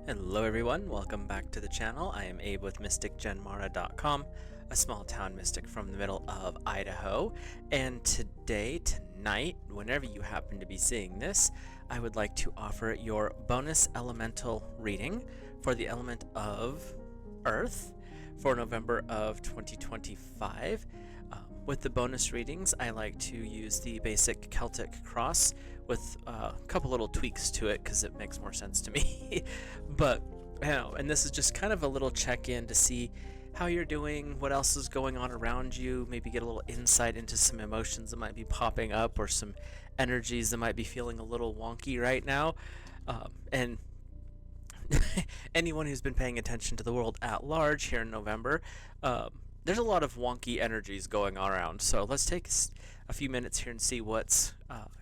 Hello everyone, welcome back to the channel. I am Abe with MysticGenMara.com, a small town mystic from the middle of Idaho. And tonight, whenever you happen to be seeing this, I would like to offer your bonus elemental reading for the element of Earth for November of 2025. With the bonus readings, I like to use the basic Celtic cross with a couple little tweaks to it because it makes more sense to me. But, and this is just kind of a little check-in to see how you're doing, what else is going on around you, maybe get a little insight into some emotions that might be popping up or some energies that might be feeling a little wonky right now. And anyone who's been paying attention to the world at large here in November, there's a lot of wonky energies going on around. So let's take a few minutes here and see what's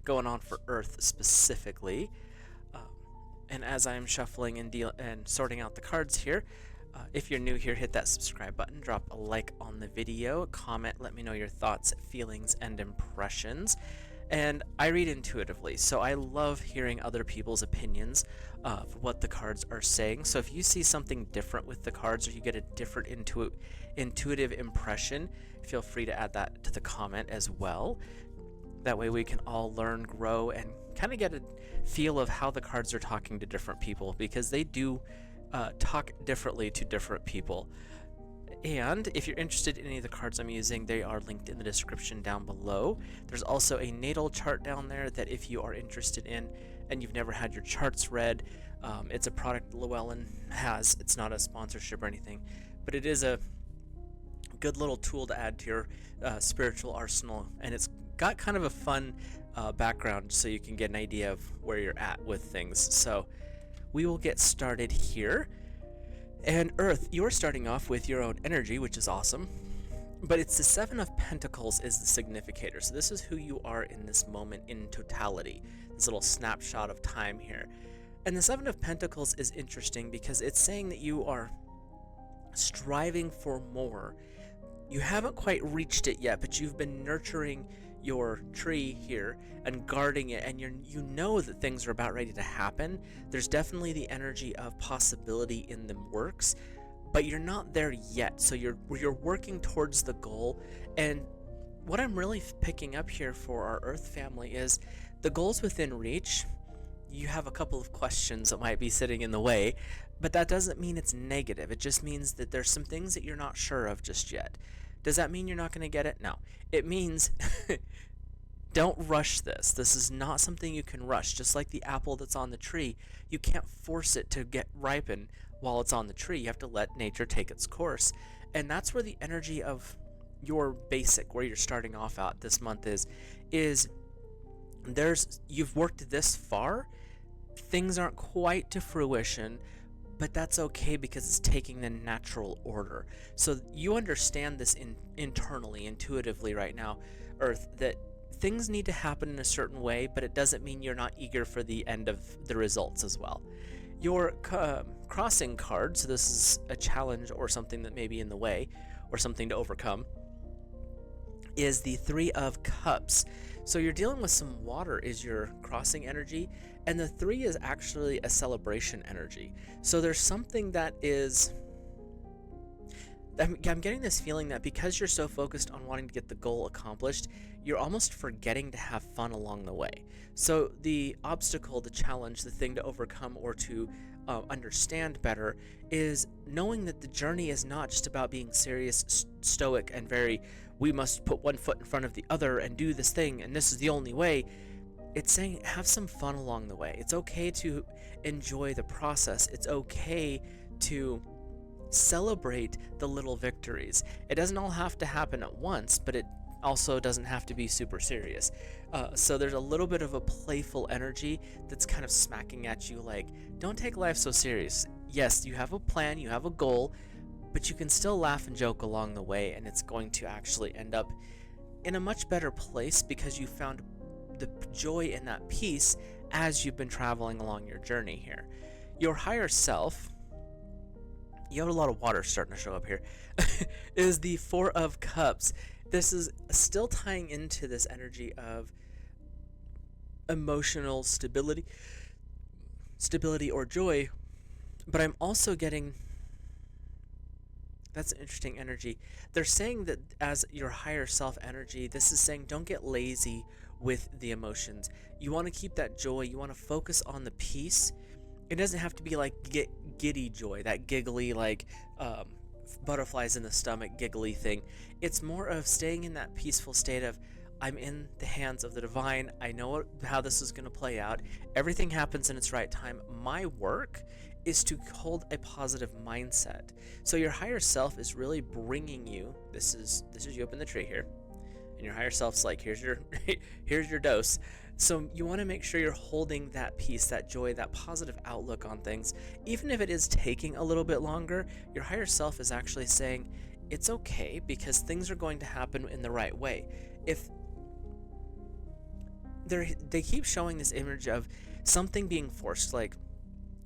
going on for Earth specifically. And as I'm shuffling and sorting out the cards here, if you're new here, hit that subscribe button, drop a like on the video, comment, let me know your thoughts, feelings, and impressions. And I read intuitively, so I love hearing other people's opinions of what the cards are saying. So if you see something different with the cards or you get a different intuitive impression, feel free to add that to the comment as well. That way we can all learn, grow, and kind of get a feel of how the cards are talking to different people, because they do talk differently to different people. And if you're interested in any of the cards I'm using, they are linked in the description down below. There's also a natal chart down there that if you are interested in and you've never had your charts read, it's a product Llewellyn has. It's not a sponsorship or anything, but it is a good little tool to add to your spiritual arsenal, and it's got kind of a fun background so you can get an idea of where you're at with things. So we will get started here. And Earth, you're starting off with your own energy, which is awesome, but it's the Seven of Pentacles is the significator. So this is who you are in this moment in totality, this little snapshot of time here. And the Seven of Pentacles is interesting because it's saying that you are striving for more. You haven't quite reached it yet, but you've been nurturing your tree here and guarding it, and you know that things are about ready to happen. There's definitely the energy of possibility in the works, but you're not there yet. So you're working towards the goal. And what I'm really picking up here for our Earth family is the goal's within reach. You have a couple of questions that might be sitting in the way, but that doesn't mean it's negative. It just means that there's some things that you're not sure of just yet. Does that mean you're not going to get it? No. It means don't rush this. This is not something you can rush. Just like the apple that's on the tree, you can't force it to get ripen while it's on the tree. You have to let nature take its course. And that's where the energy of your basic, where you're starting off at this month is you've worked this far. Things aren't quite to fruition, but that's okay because it's taking the natural order. So you understand this internally, intuitively right now, Earth, that things need to happen in a certain way, but it doesn't mean you're not eager for the end of the results as well. Your crossing card, so this is a challenge or something that may be in the way or something to overcome, is the Three of Cups. So you're dealing with some water is your crossing energy, and the 3 is actually a celebration energy. So there's something that is, I'm getting this feeling that because you're so focused on wanting to get the goal accomplished, you're almost forgetting to have fun along the way. So the obstacle, the challenge, the thing to overcome or to understand better is knowing that the journey is not just about being serious, stoic, and we must put one foot in front of the other and do this thing, and this is the only way. It's saying have some fun along the way. It's okay to enjoy the process. It's okay to celebrate the little victories. It doesn't all have to happen at once, but it also doesn't have to be super serious. So there's a little bit of a playful energy that's kind of smacking at you like, don't take life so serious. Yes, you have a plan, you have a goal, but you can still laugh and joke along the way, and it's going to actually end up in a much better place because you found the joy in that peace as you've been traveling along your journey here. Your higher self, you have a lot of water starting to show up here, is the Four of Cups. This is still tying into this energy of emotional stability or joy But I'm also getting, that's an interesting energy. They're saying that as your higher self energy, this is saying don't get lazy with the emotions. You want to keep that joy, you want to focus on the peace. It doesn't have to be like giddy joy, that giggly, like um, butterflies in the stomach, giggly thing. It's more of staying in that peaceful state of, I'm in the hands of the divine. I know how this is going to play out. Everything happens in its right time. My work is to hold a positive mindset. So your higher self is really bringing you. This is you up in the tree here, and your higher self's like, here's your here's your dose. So you want to make sure you're holding that peace, that joy, that positive outlook on things. Even if it is taking a little bit longer, your higher self is actually saying it's okay because things are going to happen in the right way. If they keep showing this image of something being forced, like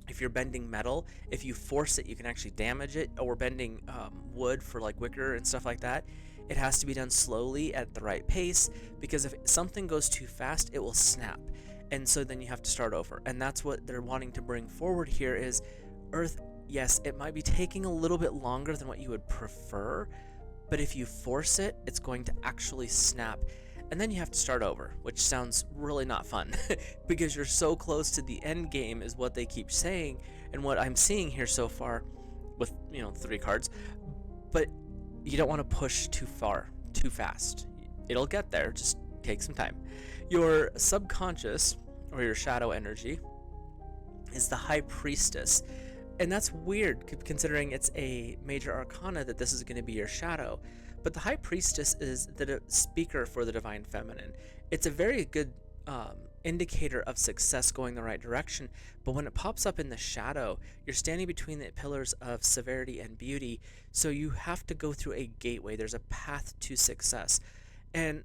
if you're bending metal, if you force it, you can actually damage it, or bending wood for like wicker and stuff like that. It has to be done slowly at the right pace, because if something goes too fast, it will snap. And so then you have to start over. And that's what they're wanting to bring forward here is Earth, yes, it might be taking a little bit longer than what you would prefer, but if you force it, it's going to actually snap. And then you have to start over, which sounds really not fun because you're so close to the end game, is what they keep saying, and what I'm seeing here so far with 3 cards. But you don't want to push too far, too fast. It'll get there, just take some time. Your subconscious, or your shadow energy, is the High Priestess. And that's weird considering it's a major arcana that this is going to be your shadow. But the High Priestess is the speaker for the Divine Feminine. It's a very good indicator of success going the right direction. But when it pops up in the shadow, you're standing between the pillars of severity and beauty. So you have to go through a gateway. There's a path to success. And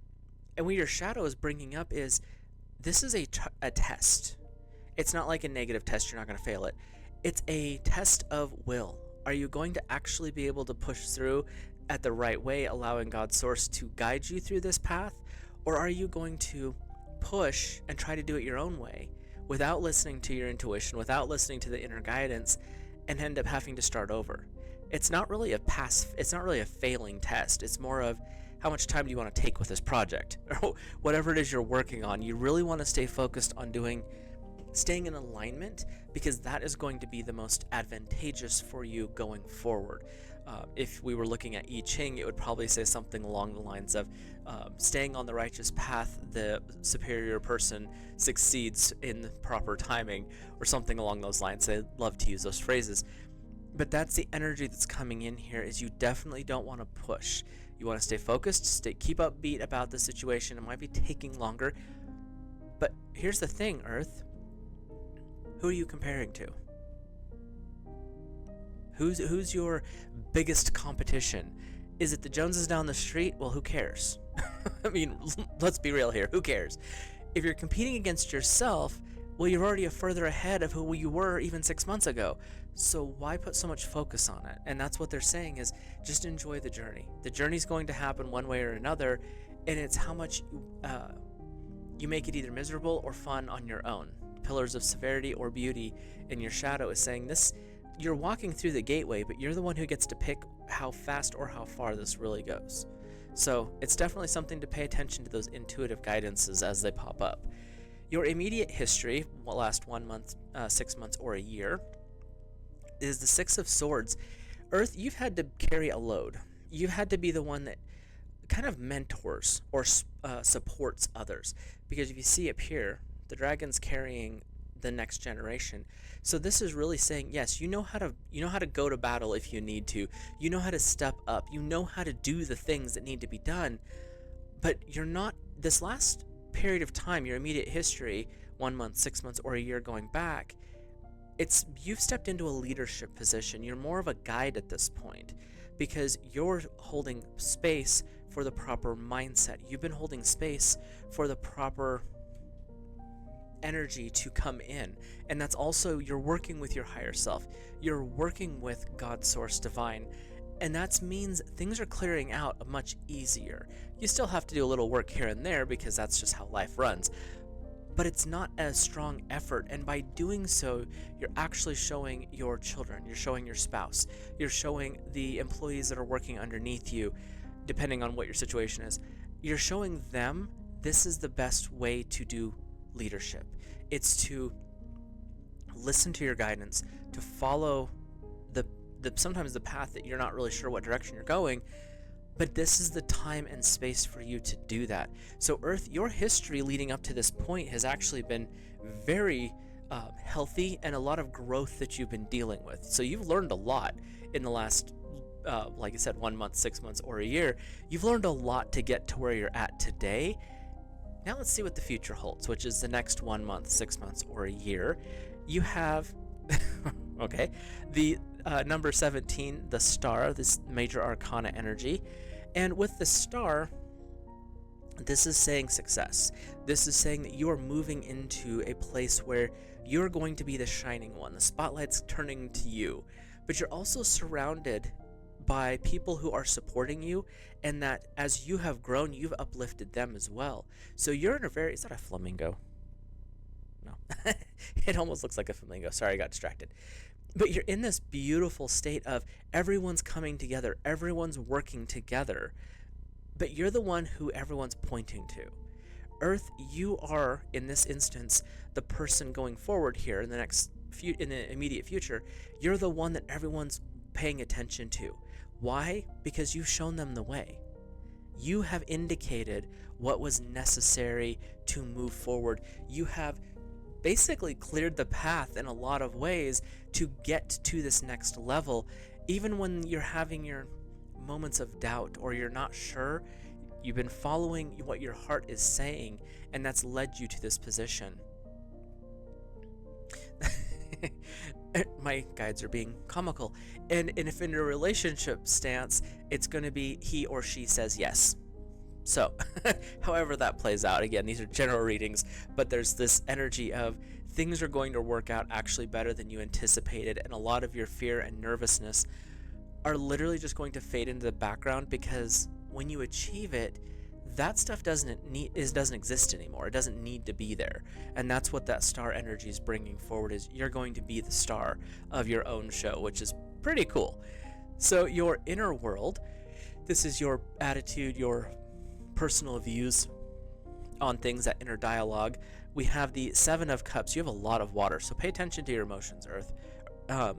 what your shadow is bringing up is this is a test. It's not like a negative test. You're not going to fail it. It's a test of will. Are you going to actually be able to push through at the right way, allowing God's source to guide you through this path? Or are you going to push and try to do it your own way without listening to your intuition, without listening to the inner guidance, and end up having to start over? It's not really a failing test. It's more of how much time do you want to take with this project or whatever it is you're working on. You really want to stay focused on staying in alignment, because that is going to be the most advantageous for you going forward. If we were looking at I Ching, it would probably say something along the lines of staying on the righteous path, the superior person succeeds in the proper timing, or something along those lines. I love to use those phrases. But that's the energy that's coming in here, is you definitely don't want to push. You want to stay focused, keep upbeat about the situation. It might be taking longer. But here's the thing, Earth. Who are you comparing to? Who's your biggest competition? Is it the Joneses down the street? Well, who cares? I mean, let's be real here. Who cares? If you're competing against yourself, well, you're already further ahead of who you were even 6 months ago. So why put so much focus on it? And that's what they're saying, is just enjoy the journey. The journey's going to happen one way or another, and it's how much you make it either miserable or fun on your own. Pillars of severity or beauty in your shadow is saying this, you're walking through the gateway, but you're the one who gets to pick how fast or how far this really goes. So it's definitely something to pay attention to, those intuitive guidances as they pop up. Your immediate history, will last 1 month, 6 months, or a year, is the Six of Swords. Earth, you've had to carry a load. You've had to be the one that kind of mentors or supports others. Because if you see up here, the dragon's carrying the next generation. So this is really saying, yes, you know how to go to battle if you need to. You know how to step up. You know how to do the things that need to be done. But you're not, this last period of time, your immediate history, 1 month, 6 months, or a year going back, you've stepped into a leadership position. You're more of a guide at this point, because you're holding space for the proper mindset. You've been holding space for the proper energy to come in. And that's also, you're working with your higher self. You're working with God's source divine. And that means things are clearing out much easier. You still have to do a little work here and there, because that's just how life runs. but it's not a strong effort. And by doing so, you're actually showing your children, you're showing your spouse, you're showing the employees that are working underneath you, depending on what your situation is. You're showing them this is the best way to do leadership. It's to listen to your guidance, to follow sometimes the path that you're not really sure what direction you're going, but this is the time and space for you to do that. So Earth, your history leading up to this point has actually been very healthy, and a lot of growth that you've been dealing with. So you've learned a lot in the last like I said, 1 month, 6 months, or a year. You've learned a lot to get to where you're at today. Now let's see what the future holds, which is the next 1 month, 6 months, or a year. You have okay, the number 17, the star, this major arcana energy. And with the star, this is saying success. This is saying that you are moving into a place where you're going to be the shining one. The spotlight's turning to you, but you're also surrounded by people who are supporting you, and that as you have grown, you've uplifted them as well. So you're in a very, is that a flamingo? No, it almost looks like a flamingo. Sorry, I got distracted. But you're in this beautiful state of everyone's coming together, everyone's working together, but you're the one who everyone's pointing to. Earth, you are, in this instance, the person going forward here in the immediate future. You're the one that everyone's paying attention to. Why? Because you've shown them the way. You have indicated what was necessary to move forward. You have basically cleared the path in a lot of ways to get to this next level. Even when you're having your moments of doubt or you're not sure, you've been following what your heart is saying, and that's led you to this position. My guides are being comical. And if in a relationship stance, it's going to be he or she says yes. So, however that plays out, again, these are general readings, but there's this energy of things are going to work out actually better than you anticipated, and a lot of your fear and nervousness are literally just going to fade into the background, because when you achieve it, that stuff doesn't exist anymore. It doesn't need to be there. And that's what that star energy is bringing forward, is you're going to be the star of your own show, which is pretty cool. So your inner world, this is your attitude, your personal views on things, that inner dialogue. We have the 7 of Cups. You have a lot of water, so pay attention to your emotions, Earth. The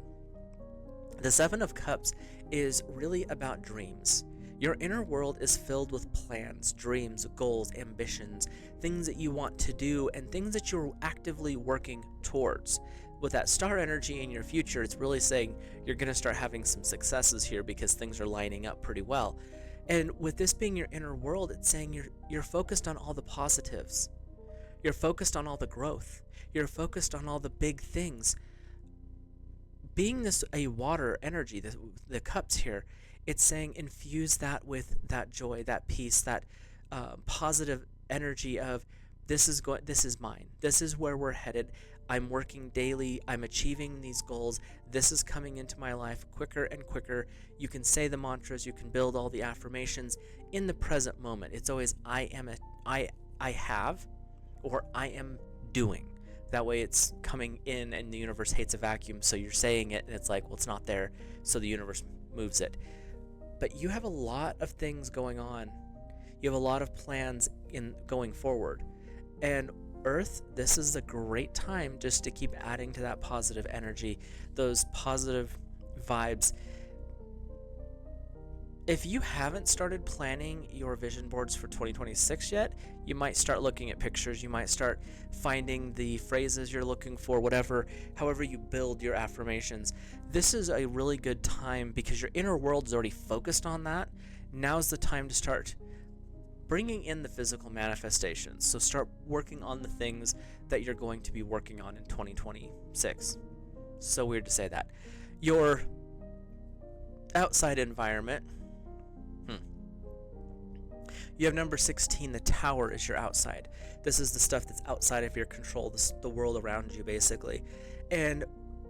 7 of Cups is really about dreams. Your inner world is filled with plans, dreams, goals, ambitions, things that you want to do, and things that you're actively working towards. With that star energy in your future, it's really saying you're going to start having some successes here because things are lining up pretty well. And with this being your inner world, it's saying you're focused on all the positives. You're focused on all the growth. You're focused on all the big things. Being this a water energy, the cups here, it's saying infuse that with that joy, that peace, that positive energy of this is mine. This is where we're headed. I'm working daily. I'm achieving these goals. This is coming into my life quicker and quicker. You can say the mantras. You can build all the affirmations in the present moment. It's always I have, or I am doing. That way it's coming in, and the universe hates a vacuum. So you're saying it, and it's like, well, it's not there. So the universe moves it. But you have a lot of things going on. You have a lot of plans in going forward. And Earth, this is a great time just to keep adding to that positive energy, those positive vibes. If you haven't started planning your vision boards for 2026 yet, you might start looking at pictures. You might start finding the phrases you're looking for, however you build your affirmations. This is a really good time because your inner world is already focused on that. Now's the time to start bringing in the physical manifestations. So start working on the things that you're going to be working on in 2026. So weird to say that. Your outside environment. You have number 16, the Tower is your outside. This is the stuff that's outside of your control, the world around you, basically. And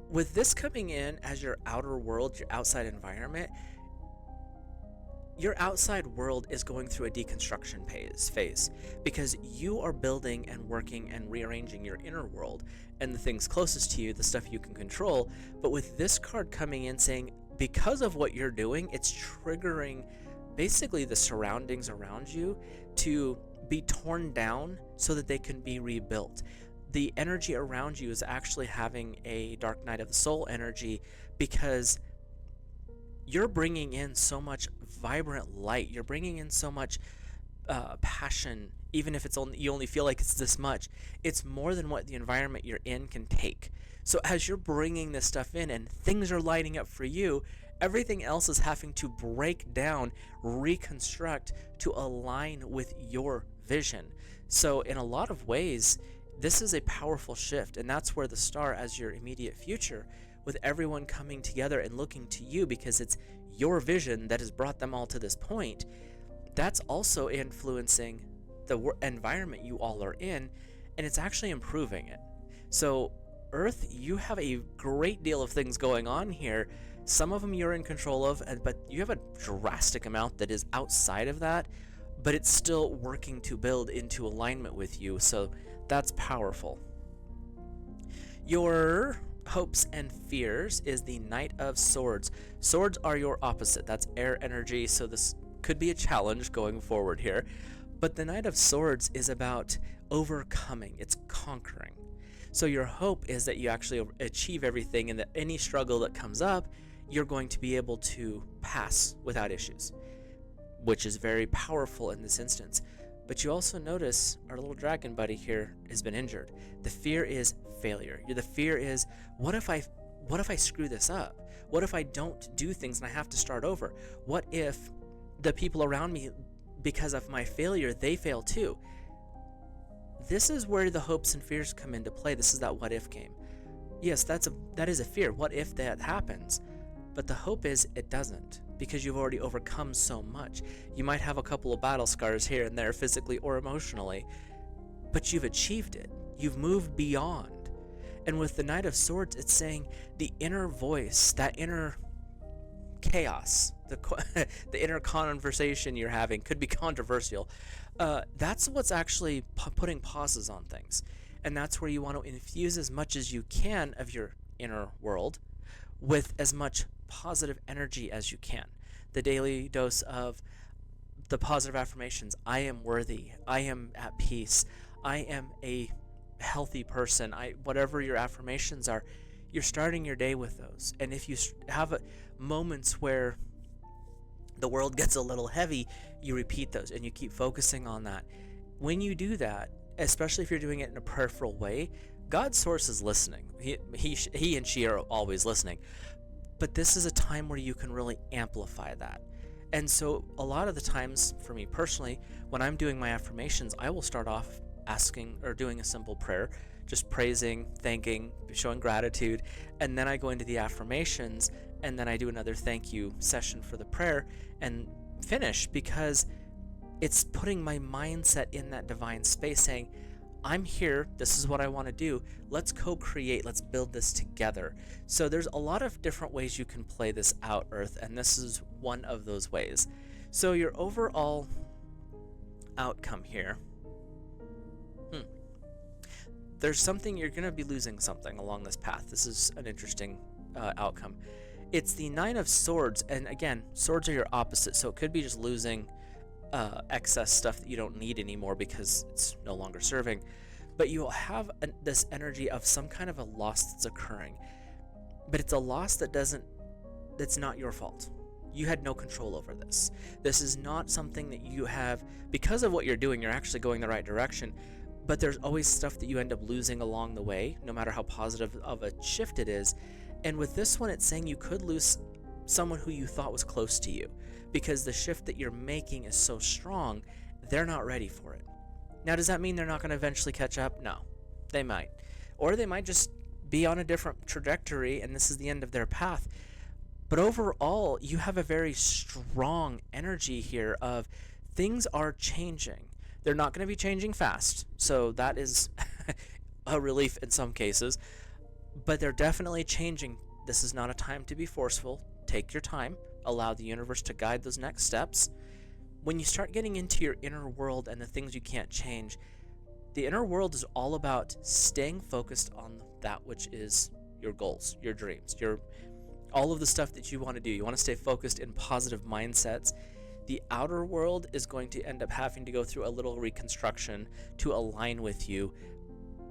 with this coming in as your outer world, your outside environment, your outside world is going through a deconstruction phase because you are building and working and rearranging your inner world and the things closest to you, the stuff you can control. But with this card coming in saying, because of what you're doing, it's triggering basically the surroundings around you to be torn down so that they can be rebuilt. The energy around you is actually having a dark night of the soul energy because you're bringing in so much vibrant light. You're bringing in so much passion, even if it's only you only feel like it's this much. It's more than what the environment you're in can take. So as you're bringing this stuff in and things are lighting up for you, everything else is having to break down, reconstruct to align with your vision. So in a lot of ways, this is a powerful shift, and that's where the star as your immediate future, with everyone coming together and looking to you because it's your vision that has brought them all to this point, that's also influencing the environment you all are in, and it's actually improving it. So Earth, you have a great deal of things going on here. Some of them you're in control of, but you have a drastic amount that is outside of that, but it's still working to build into alignment with you, so that's powerful. Your hopes and fears is the Knight of Swords. Swords are your opposite. That's air energy, so this could be a challenge going forward here. But the Knight of Swords is about overcoming. It's conquering. So your hope is that you actually achieve everything, and that any struggle that comes up, you're going to be able to pass without issues, which is very powerful in this instance. But you also notice our little dragon buddy here has been injured. The fear is failure. The fear is, what if I screw this up? What if I don't do things and I have to start over? What if the people around me, because of my failure, they fail too? This is where the hopes and fears come into play. This is that what if game. Yes, that is a fear. What if that happens? But the hope is it doesn't, because you've already overcome so much. You might have a couple of battle scars here and there, physically or emotionally, but you've achieved it. You've moved beyond. And with the Knight of Swords, it's saying the inner voice, that inner chaos, the inner conversation you're having could be controversial. That's what's actually putting pauses on things. And that's where you want to infuse as much as you can of your inner world with as much positive energy as you can. The daily dose of the positive affirmations. I am worthy. I am at peace. I am a healthy person. Whatever your affirmations are, you're starting your day with those. And if you have moments where the world gets a little heavy, you repeat those and you keep focusing on that. When you do that, especially if you're doing it in a prayerful way, God's source is listening. He and she are always listening. But this is a time where you can really amplify that. And so a lot of the times, for me personally, when I'm doing my affirmations, I will start off asking or doing a simple prayer, just praising, thanking, showing gratitude, and then I go into the affirmations, and then I do another thank you session for the prayer and finish, because it's putting my mindset in that divine space, saying, I'm here, this is what I want to do, let's co-create, let's build this together. So there's a lot of different ways you can play this out, Earth, and this is one of those ways. So your overall outcome here, there's something, you're going to be losing something along this path. This is an interesting outcome. It's the Nine of Swords, and again, swords are your opposite, so it could be just losing excess stuff that you don't need anymore because it's no longer serving. But you'll have this energy of some kind of a loss that's occurring, but it's a loss that's not your fault. You had no control over this. This is not something that you have, because of what you're doing, you're actually going the right direction, but there's always stuff that you end up losing along the way, no matter how positive of a shift it is. And with this one, it's saying you could lose someone who you thought was close to you, because the shift that you're making is so strong, they're not ready for it. Now, does that mean they're not going to eventually catch up? No, they might. Or they might just be on a different trajectory and this is the end of their path. But overall, you have a very strong energy here of things are changing. They're not going to be changing fast, so that is a relief in some cases, but they're definitely changing. This is not a time to be forceful. Take your time. allow the universe to guide those next steps. When you start getting into your inner world and the things you can't change, the inner world is all about staying focused on that which is your goals, your dreams, your all of the stuff that you want to do. You want to stay focused in positive mindsets. The outer world is going to end up having to go through a little reconstruction to align with you,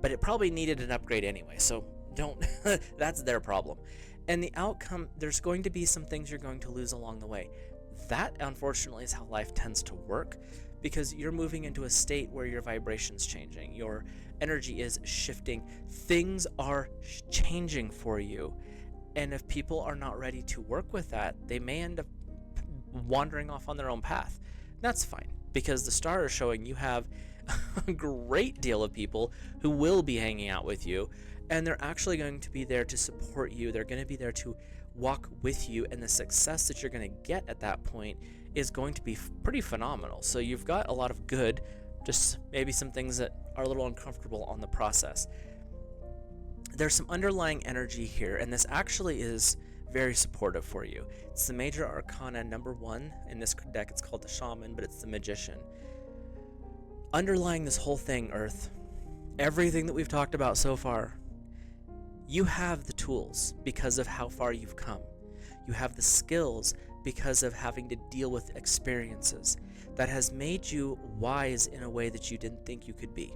but it probably needed an upgrade anyway, so don't that's their problem. And the outcome, there's going to be some things you're going to lose along the way. That, unfortunately, is how life tends to work, because you're moving into a state where your vibration's changing, your energy is shifting, things are changing for you. And if people are not ready to work with that, they may end up wandering off on their own path. That's fine, because the star is showing you have a great deal of people who will be hanging out with you, and they're actually going to be there to support you. They're going to be there to walk with you, and the success that you're going to get at that point is going to be pretty phenomenal. So you've got a lot of good, just maybe some things that are a little uncomfortable on the process. There's some underlying energy here, and this actually is very supportive for you. It's the major arcana number 1 in this deck. It's called the Shaman, but it's the Magician. Underlying this whole thing, Earth, everything that we've talked about so far, you have the tools because of how far you've come. You have the skills because of having to deal with experiences that has made you wise in a way that you didn't think you could be.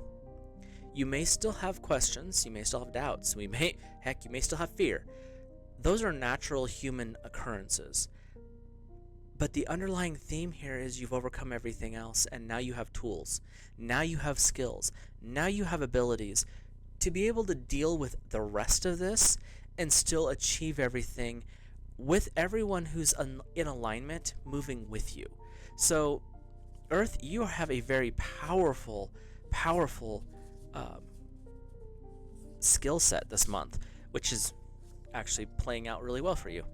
You may still have questions, you may still have doubts, you may still have fear. Those are natural human occurrences. But the underlying theme here is you've overcome everything else, and now you have tools. Now you have skills. Now you have abilities to be able to deal with the rest of this and still achieve everything with everyone who's in alignment moving with you. So, Earth, you have a very powerful skill set this month, which is actually playing out really well for you.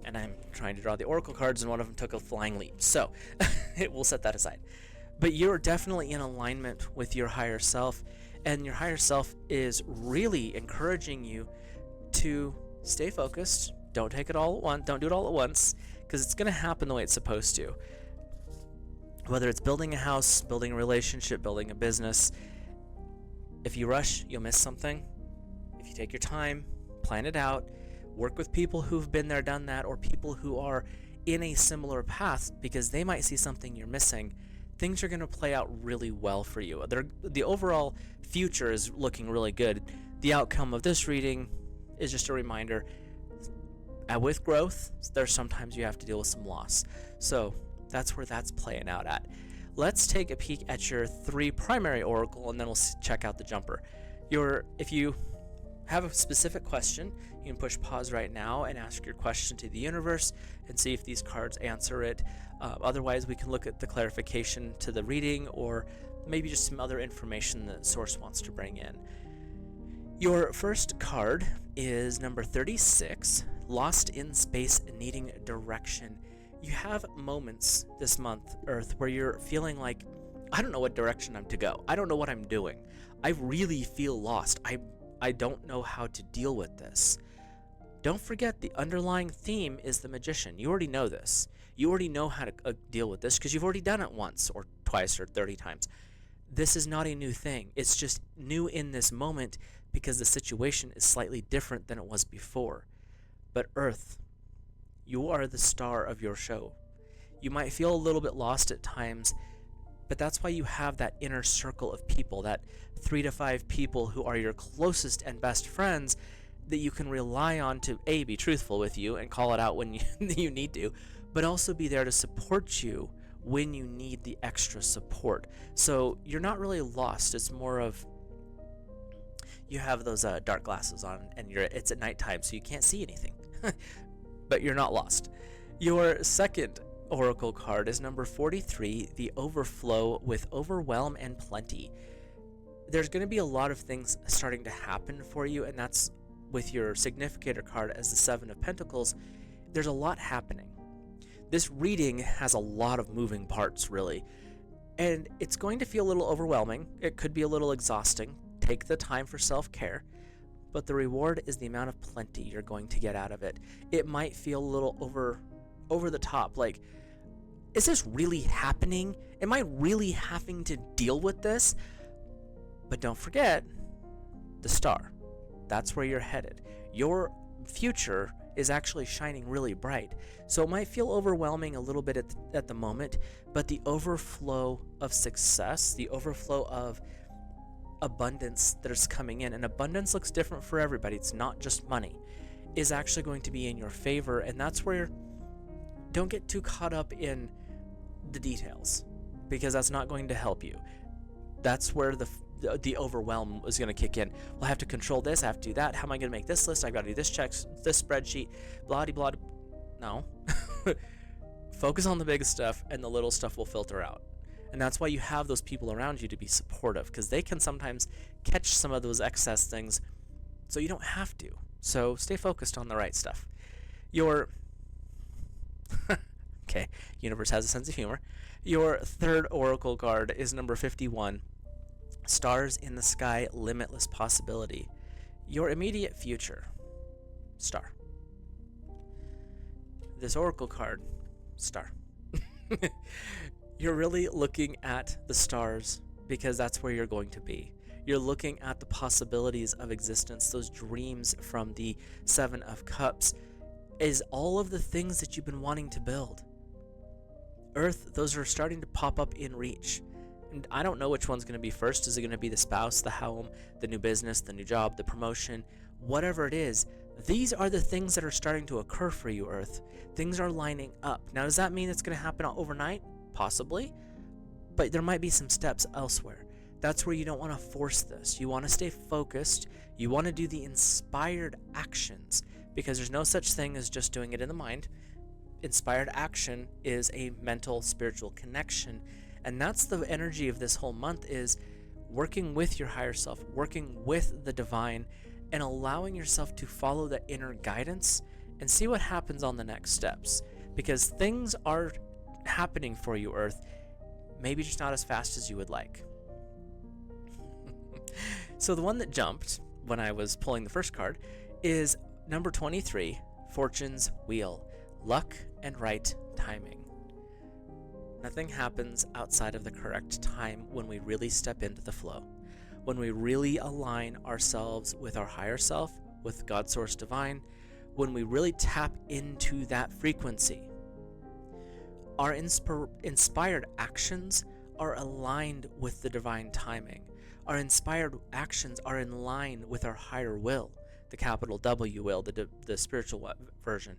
And I'm trying to draw the oracle cards, and one of them took a flying leap, so we'll set that aside. But you're definitely in alignment with your higher self, and your higher self is really encouraging you to stay focused. Don't take it all at once. Don't do it all at once, because it's going to happen the way it's supposed to. Whether it's building a house, building a relationship, building a business, if you rush, you'll miss something. If you take your time, plan it out, work with people who've been there, done that, or people who are in a similar path, because they might see something you're missing, things are going to play out really well for you. The overall future is looking really good. The outcome of this reading is just a reminder, with growth, there's sometimes you have to deal with some loss. So that's where that's playing out at. Let's take a peek at your 3 primary oracle, and then we'll check out the jumper. If you have a specific question, you can push pause right now and ask your question to the universe and see if these cards answer it. Otherwise, we can look at the clarification to the reading, or maybe just some other information that Source wants to bring in. Your first card is number 36, Lost in Space, Needing Direction. You have moments this month, Earth, where you're feeling like, I don't know what direction I'm to go. I don't know what I'm doing. I really feel lost. I don't know how to deal with this. Don't forget, the underlying theme is the Magician. You already know this. You already know how to deal with this because you've already done it once or twice or 30 times. This is not a new thing. It's just new in this moment because the situation is slightly different than it was before. But Earth, you are the star of your show. You might feel a little bit lost at times, but that's why you have that inner circle of people, that 3 to 5 people who are your closest and best friends that you can rely on to A, be truthful with you and call it out when you need to, but also be there to support you when you need the extra support. So you're not really lost. It's more of you have those dark glasses on and it's at nighttime, so you can't see anything. But you're not lost. Your second oracle card is number 43, the Overflow, with Overwhelm and Plenty. There's going to be a lot of things starting to happen for you, and that's with your significator card as the 7 of Pentacles. There's a lot happening. This reading has a lot of moving parts, really, and it's going to feel a little overwhelming. It could be a little exhausting. Take the time for self-care, but the reward is the amount of plenty you're going to get out of it. It might feel a little over the top, like, is this really happening? Am I really having to deal with this? But don't forget the star. That's where you're headed. Your future is actually shining really bright. So it might feel overwhelming a little bit at the moment, but the overflow of success, the overflow of abundance that is coming in, and abundance looks different for everybody, it's not just money, is actually going to be in your favor. And that's where, don't get too caught up in the details, because that's not going to help you. That's where the overwhelm is going to kick in. Well, I have to control this, I have to do that, how am I going to make this list, I've got to do this checks, this spreadsheet, blah blah. No. Focus on the big stuff, and the little stuff will filter out. And that's why you have those people around you to be supportive, because they can sometimes catch some of those excess things, so you don't have to. So stay focused on the right stuff. Your okay, universe has a sense of humor. Your third oracle card is number 51. Stars in the sky, limitless possibility. Your immediate future. Star. This oracle card. Star. You're really looking at the stars, because that's where you're going to be. You're looking at the possibilities of existence, those dreams from the Seven of Cups, is all of the things that you've been wanting to build. Earth, those are starting to pop up in reach. And I don't know which one's going to be first. Is it going to be the spouse, the home, the new business, the new job, the promotion, whatever it is? These are the things that are starting to occur for you, Earth. Things are lining up. Now, does that mean it's going to happen overnight? Possibly. But there might be some steps elsewhere. That's where you don't want to force this. You want to stay focused. You want to do the inspired actions, because there's no such thing as just doing it in the mind. Inspired action is a mental, spiritual connection. And that's the energy of this whole month, is working with your higher self, working with the divine, and allowing yourself to follow the inner guidance and see what happens on the next steps. Because things are happening for you, Earth, maybe just not as fast as you would like. So the one that jumped when I was pulling the first card is number 23, Fortune's Wheel. Luck and right timing. Nothing happens outside of the correct time when we really step into the flow. When we really align ourselves with our higher self, with God Source Divine, when we really tap into that frequency. Our inspired actions are aligned with the divine timing. Our inspired actions are in line with our higher will, the capital W will, the spiritual version.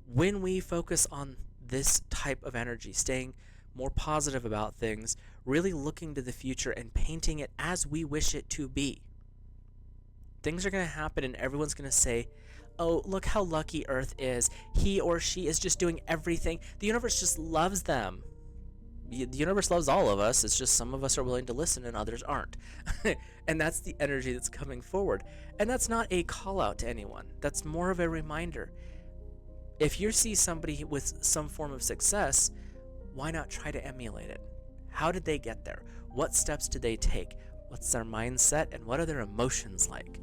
When we focus on this type of energy, staying more positive about things, really looking to the future and painting it as we wish it to be, things are going to happen, and everyone's going to say, oh, look how lucky Earth is. He or she is just doing everything. The universe just loves them. The universe loves all of us. It's just some of us are willing to listen and others aren't. And that's the energy that's coming forward. And that's not a call out to anyone. That's more of a reminder. If you see somebody with some form of success, why not try to emulate it? How did they get there? What steps did they take? What's their mindset, and what are their emotions like?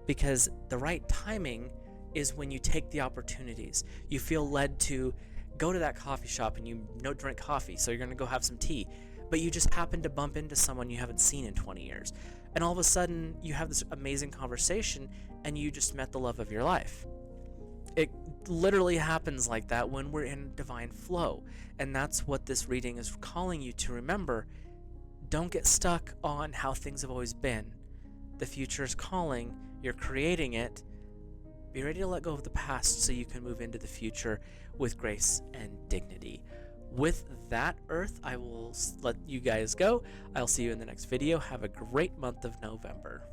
Because the right timing is when you take the opportunities. You feel led to go to that coffee shop, and you don't drink coffee, so you're going to go have some tea. But you just happen to bump into someone you haven't seen in 20 years. And all of a sudden, you have this amazing conversation, and you just met the love of your life. It literally happens like that when we're in divine flow. And that's what this reading is calling you to remember. Don't get stuck on how things have always been. The future is calling. You're creating it. Be ready to let go of the past so you can move into the future with grace and dignity. With that, Earth, I will let you guys go. I'll see you in the next video. Have a great month of November.